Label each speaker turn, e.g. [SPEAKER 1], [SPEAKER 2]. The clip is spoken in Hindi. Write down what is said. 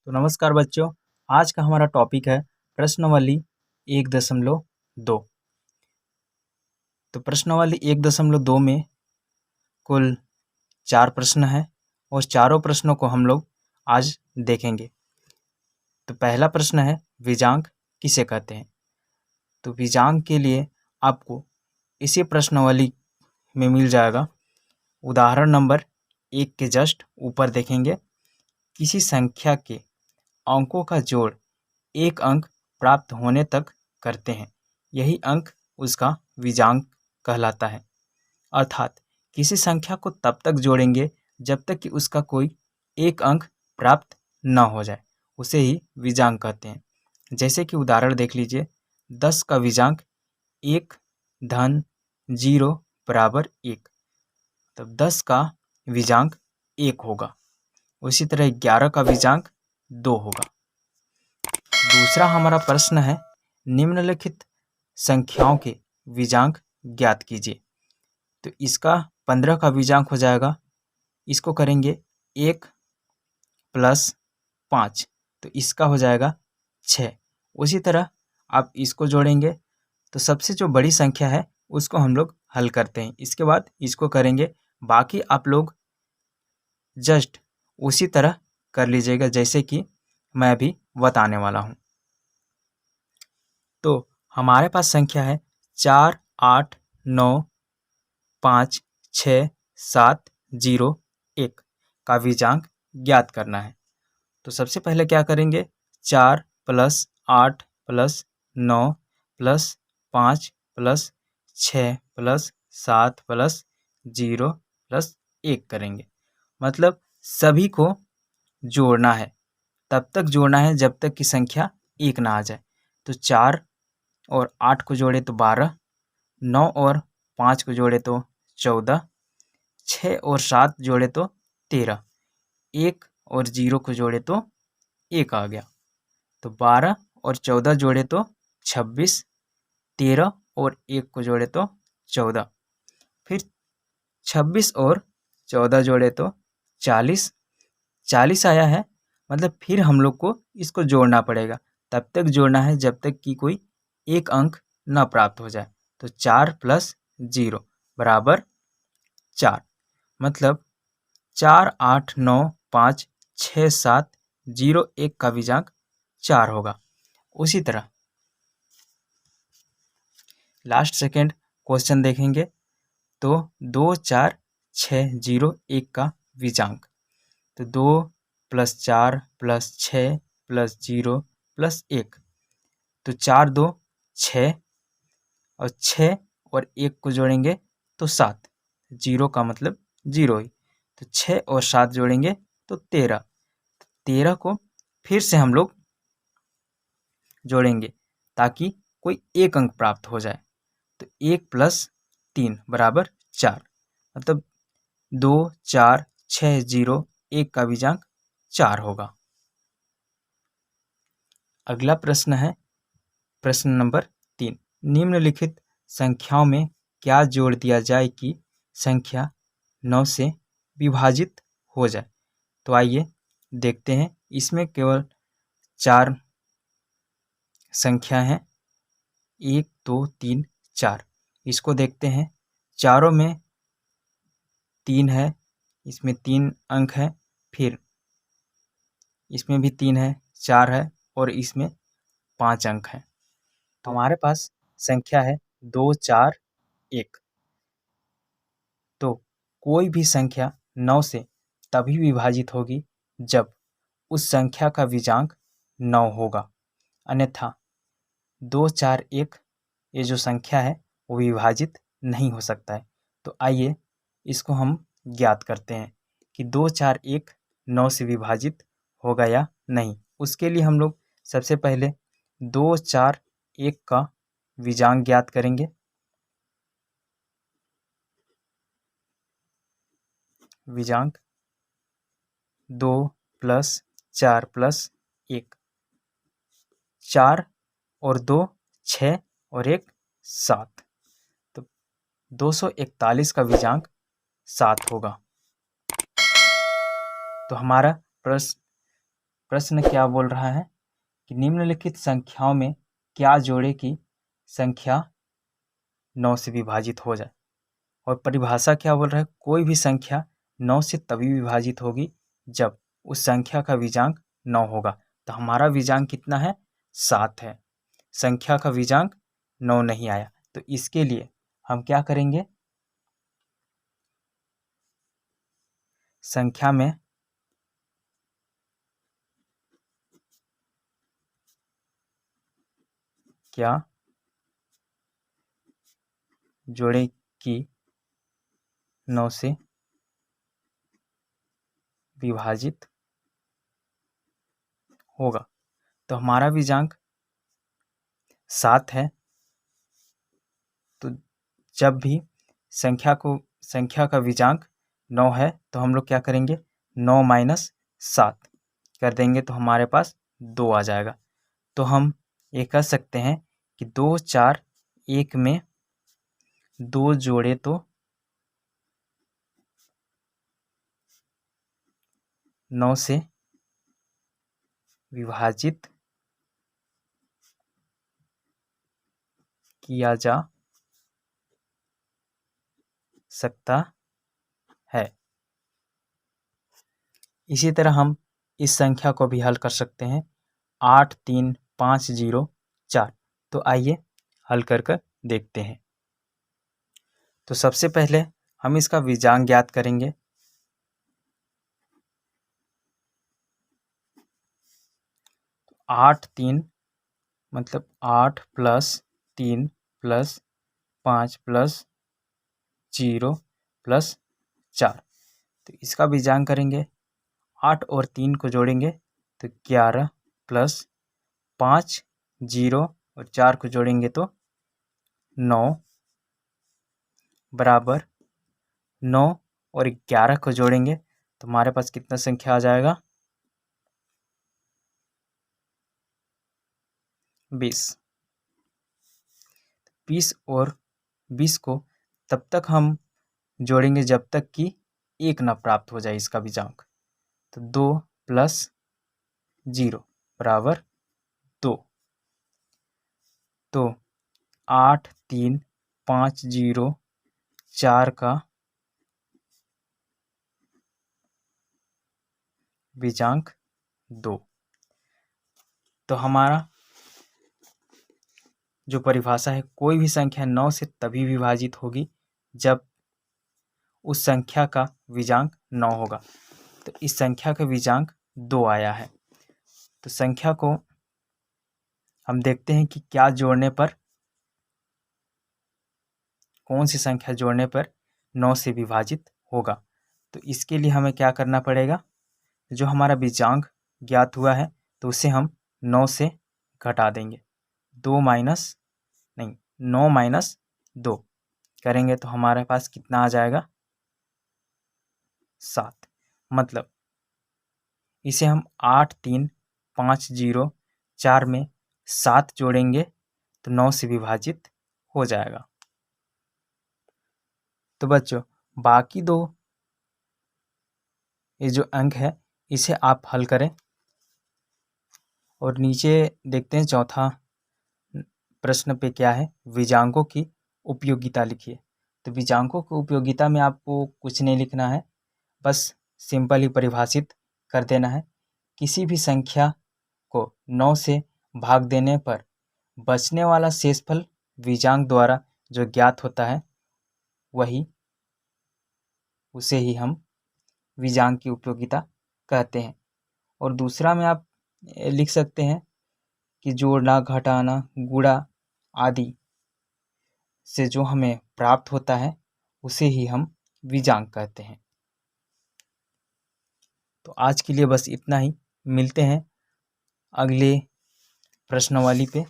[SPEAKER 1] तो नमस्कार बच्चों, आज का हमारा टॉपिक है प्रश्नावली 1.2। तो प्रश्नावली 1.2 में कुल 4 प्रश्न हैं और चारों प्रश्नों को हम लोग आज देखेंगे। तो पहला प्रश्न है विजांक किसे कहते हैं। तो विजांक के लिए आपको इसी प्रश्नावली में मिल जाएगा। उदाहरण नंबर 1 के जस्ट ऊपर देखेंगे, किसी संख्या के अंकों का जोड़ एक अंक प्राप्त होने तक करते हैं, यही अंक उसका विजांक कहलाता है। अर्थात किसी संख्या को तब तक जोड़ेंगे जब तक कि उसका कोई एक अंक प्राप्त न हो जाए, उसे ही विजांक कहते हैं। जैसे कि उदाहरण देख लीजिए, 10 का विजांक 1 धन 0 बराबर 1, तब 10 का विजांक 1 होगा। उसी तरह 11 का विजांक 2 होगा। दूसरा हमारा प्रश्न है, निम्नलिखित संख्याओं के विजांक ज्ञात कीजिए। तो इसका 15 का विजांक हो जाएगा, इसको करेंगे 1 + 5, तो इसका हो जाएगा 6। उसी तरह आप इसको जोड़ेंगे तो सबसे जो बड़ी संख्या है उसको हम लोग हल करते हैं, इसके बाद इसको करेंगे। बाकी आप लोग जस्ट उसी तरह कर लीजिएगा जैसे कि मैं अभी बताने वाला हूँ। तो हमारे पास संख्या है 4 8 9 5 6 7 0 1 का विजांक ज्ञात करना है। तो सबसे पहले क्या करेंगे, 4 + 8 + 9 + 5 + 6 + 7 + 0 + 1 करेंगे। मतलब सभी को जोड़ना है, तब तक जोड़ना है जब तक कि संख्या 1 ना आ जाए। तो 4 और 8 को जोड़े तो 12, 9 और 5 को जोड़े तो 14, 6 और 7 जोड़े तो 13, 1 और 0 को जोड़े तो 1 आ गया। तो 12 और 14 जोड़े तो 26, 13 और 1 को जोड़े तो 14, फिर 26 और 14 जोड़े तो 40, 40 आया है। मतलब फिर हम लोग को इसको जोड़ना पड़ेगा, तब तक जोड़ना है जब तक कि कोई एक अंक न प्राप्त हो जाए। तो 4 + 0 बराबर 4। मतलब 4 8 9 5 6 7 0 1 का विजांक 4 होगा। उसी तरह लास्ट सेकेंड क्वेश्चन देखेंगे, तो 2 4 6 0 1 का विजांक। तो 2 + 4 + 6 + 0 + 1, तो 4 2 6 और 6 और 1 को जोड़ेंगे तो 7, 0 का मतलब 0 ही। तो 6 और 7 जोड़ेंगे तो 13, 13 को फिर से हम लोग जोड़ेंगे ताकि कोई एक अंक प्राप्त हो जाए। तो 1 + 3 बराबर 4, मतलब 2 4 6 0 1 का विजांक 4 होगा। अगला प्रश्न है प्रश्न नंबर 3, निम्नलिखित संख्याओं में क्या जोड़ दिया जाए कि संख्या 9 से विभाजित हो जाए। तो आइए देखते हैं। इसमें केवल 4 संख्या हैं, 1 2 3 4। इसको देखते हैं। चारों में 3 है, इसमें 3 अंक है, फिर इसमें भी 3 है, 4 है और इसमें 5 अंक हैं। तो हमारे पास संख्या है 2 4 1। तो कोई भी संख्या 9 से तभी विभाजित होगी जब उस संख्या का विजांक 9 होगा, अन्यथा 2 4 1 ये जो संख्या है वो विभाजित नहीं हो सकता है। तो आइए इसको हम ज्ञात करते हैं कि 2 4 1 9 से विभाजित होगा या नहीं। उसके लिए हम लोग सबसे पहले 2 4 1 का विजांक ज्ञात करेंगे। विजांक 2 + 4 + 1, 4 और 2 6 और 1 7, तो 241 का विजांक 7 होगा। तो हमारा प्रश्न प्रश्न क्या बोल रहा है कि निम्नलिखित संख्याओं में क्या जोड़े की संख्या 9 से विभाजित हो जाए। और परिभाषा क्या बोल रहा है, कोई भी संख्या 9 से तभी विभाजित होगी जब उस संख्या का विजांक 9 होगा। तो हमारा विजांक कितना है, 7 है। संख्या का विजांक 9 नहीं आया, तो इसके लिए हम क्या करेंगे, संख्या में क्या जोड़े की 9 से विभाजित होगा। तो हमारा विजांक 7 है, तो जब भी संख्या का विजांक 9 है तो हम लोग क्या करेंगे, 9 माइनस 7 कर देंगे तो हमारे पास 2 आ जाएगा। तो हम ये कह सकते हैं कि 2 4 1 में 2 जोड़े तो 9 से विभाजित किया जा सकता है। इसी तरह हम इस संख्या को भी हल कर सकते हैं, 8 3 5 0 4। तो आइए हल कर देखते हैं। तो सबसे पहले हम इसका विजांक ज्ञात करेंगे। आठ 3 मतलब 8 प्लस 3 प्लस 5 प्लस 0 प्लस 4। तो इसका विजांक करेंगे, 8 और 3 को जोड़ेंगे तो 11 प्लस 5 0 और 4 को जोड़ेंगे तो 9 बराबर 9 और 11 को जोड़ेंगे तो हमारे पास कितना संख्या आ जाएगा, 20। 20 और 20 को तब तक हम जोड़ेंगे जब तक कि 1 ना प्राप्त हो जाए इसका विजांक। तो 2 प्लस 0 बराबर 2। तो 8 3 5 0 4 का विजांक 2। तो हमारा जो परिभाषा है, कोई भी संख्या 9 से तभी विभाजित होगी जब उस संख्या का विजांक 9 होगा। तो इस संख्या का विजांक 2 आया है। तो संख्या को हम देखते हैं कि क्या जोड़ने पर, कौन सी संख्या जोड़ने पर 9 से विभाजित होगा। तो इसके लिए हमें क्या करना पड़ेगा, जो हमारा विजांक ज्ञात हुआ है तो उसे हम 9 से घटा देंगे। 9 माइनस 2 करेंगे तो हमारे पास कितना आ जाएगा, 7। मतलब इसे हम 8 3 5 0 4 में 7 जोड़ेंगे तो 9 से विभाजित हो जाएगा। तो बच्चों, बाकी दो ये जो अंक है इसे आप हल करें और नीचे देखते हैं चौथा प्रश्न पे क्या है, विजांकों की उपयोगिता लिखिए। तो विजांकों की उपयोगिता में आपको कुछ नहीं लिखना है, बस सिंपल ही परिभाषित कर देना है। किसी भी संख्या को 9 से भाग देने पर बचने वाला शेषफल विजांक द्वारा जो ज्ञात होता है उसे ही हम विजांक की उपयोगिता कहते हैं। और दूसरा में आप लिख सकते हैं कि जोड़ना, घटाना, गुणा आदि से जो हमें प्राप्त होता है उसे ही हम विजांक कहते हैं। तो आज के लिए बस इतना ही, मिलते हैं अगले प्रश्नावली पे।